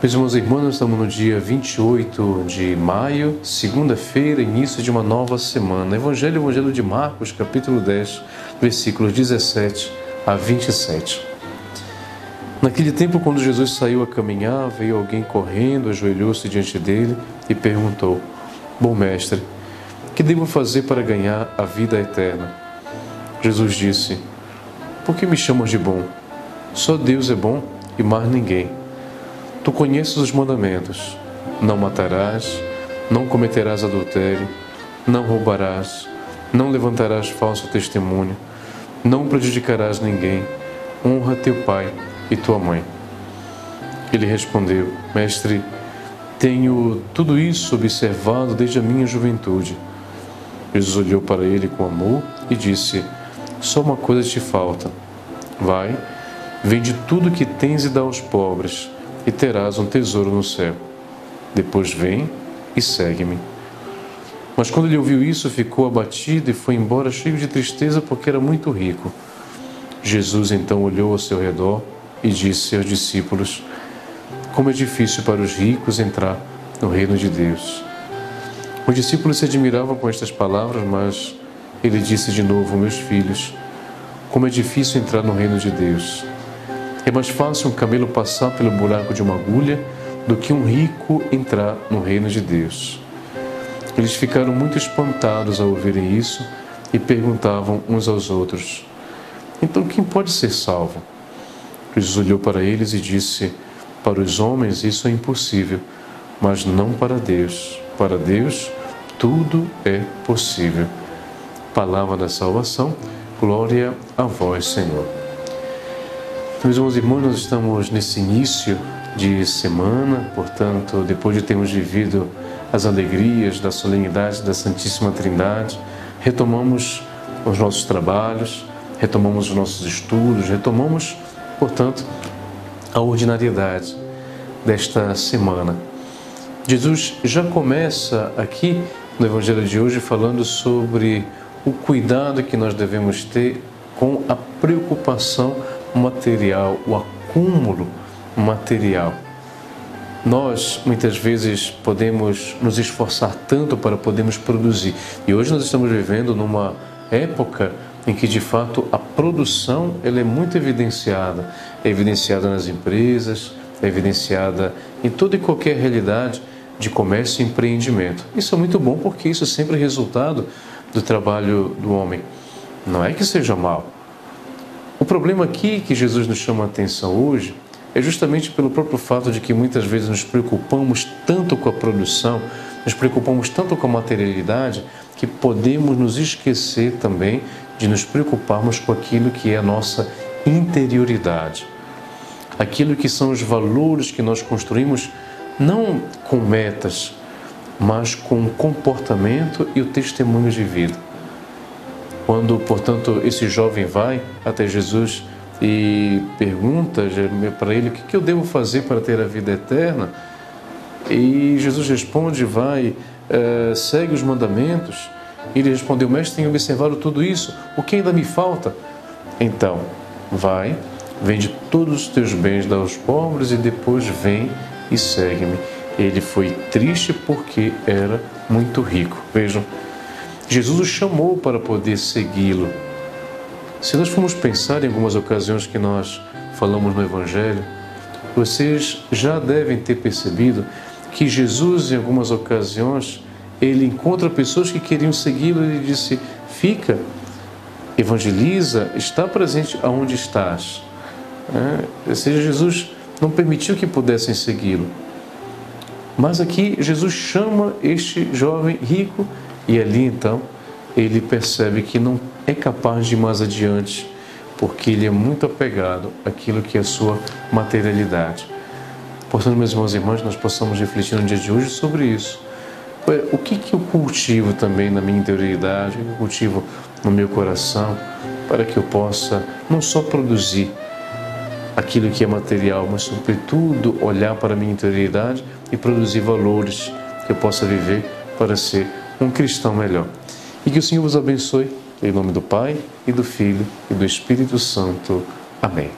Meus irmãos e irmãs, nós estamos no dia 28 de maio, segunda-feira, início de uma nova semana. Evangelho de Marcos, capítulo 10, versículos 17 a 27. Naquele tempo, quando Jesus saiu a caminhar, veio alguém correndo, ajoelhou-se diante dele e perguntou: Bom mestre, que devo fazer para ganhar a vida eterna? Jesus disse: Por que me chamas de bom? Só Deus é bom e mais ninguém. Tu conheces os mandamentos: não matarás, não cometerás adultério, não roubarás, não levantarás falso testemunho, não prejudicarás ninguém, honra teu pai e tua mãe. Ele respondeu: Mestre, tenho tudo isso observado desde a minha juventude. Jesus olhou para ele com amor e disse: Só uma coisa te falta. Vai, vende tudo que tens e dá aos pobres, e terás um tesouro no céu. Depois vem e segue-me. Mas quando ele ouviu isso, ficou abatido e foi embora cheio de tristeza, porque era muito rico. Jesus então olhou ao seu redor e disse aos discípulos: Como é difícil para os ricos entrar no reino de Deus. Os discípulos se admiravam com estas palavras, mas ele disse de novo: Meus filhos, como é difícil entrar no reino de Deus. É mais fácil um camelo passar pelo buraco de uma agulha do que um rico entrar no reino de Deus. Eles ficaram muito espantados ao ouvirem isso e perguntavam uns aos outros: Então quem pode ser salvo? Jesus olhou para eles e disse: Para os homens isso é impossível, mas não para Deus. Para Deus tudo é possível. Palavra da salvação, glória a vós, Senhor. Meus irmãos e irmãs, nós estamos nesse início de semana, portanto, depois de termos vivido as alegrias da solenidade da Santíssima Trindade, retomamos os nossos trabalhos, retomamos os nossos estudos, retomamos, portanto, a ordinariedade desta semana. Jesus já começa aqui no Evangelho de hoje falando sobre o cuidado que nós devemos ter com a preocupação material, o acúmulo material. Nós, muitas vezes, podemos nos esforçar tanto para podermos produzir. E hoje nós estamos vivendo numa época em que, de fato, a produção ela é muito evidenciada. É evidenciada nas empresas, é evidenciada em toda e qualquer realidade de comércio e empreendimento. Isso é muito bom porque isso é sempre resultado do trabalho do homem. Não é que seja mal. O problema aqui que Jesus nos chama a atenção hoje é justamente pelo próprio fato de que muitas vezes nos preocupamos tanto com a produção, nos preocupamos tanto com a materialidade, que podemos nos esquecer também de nos preocuparmos com aquilo que é a nossa interioridade. Aquilo que são os valores que nós construímos, não com metas, mas com o comportamento e o testemunho de vida. Quando, portanto, esse jovem vai até Jesus e pergunta para ele: o que eu devo fazer para ter a vida eterna? E Jesus responde: vai, segue os mandamentos. E ele respondeu: Mestre, tenho observado tudo isso, o que ainda me falta? Então, vai, vende todos os teus bens, dá aos pobres e depois vem e segue-me. Ele foi triste porque era muito rico. Vejam, Jesus o chamou para poder segui-lo. Se nós formos pensar em algumas ocasiões que nós falamos no Evangelho, vocês já devem ter percebido que Jesus, em algumas ocasiões, ele encontra pessoas que queriam segui-lo e ele disse: fica, evangeliza, está presente aonde estás. Ou seja, Jesus não permitiu que pudessem segui-lo. Mas aqui Jesus chama este jovem rico e ali então ele percebe que não é capaz de ir mais adiante, porque ele é muito apegado àquilo que é a sua materialidade. Portanto, meus irmãos e irmãs, nós possamos refletir no dia de hoje sobre isso. O que eu cultivo também na minha interioridade, o que eu cultivo no meu coração, para que eu possa não só produzir aquilo que é material, mas sobretudo olhar para a minha interioridade e produzir valores que eu possa viver para ser um cristão melhor. E que o Senhor vos abençoe, em nome do Pai, e do Filho, e do Espírito Santo. Amém.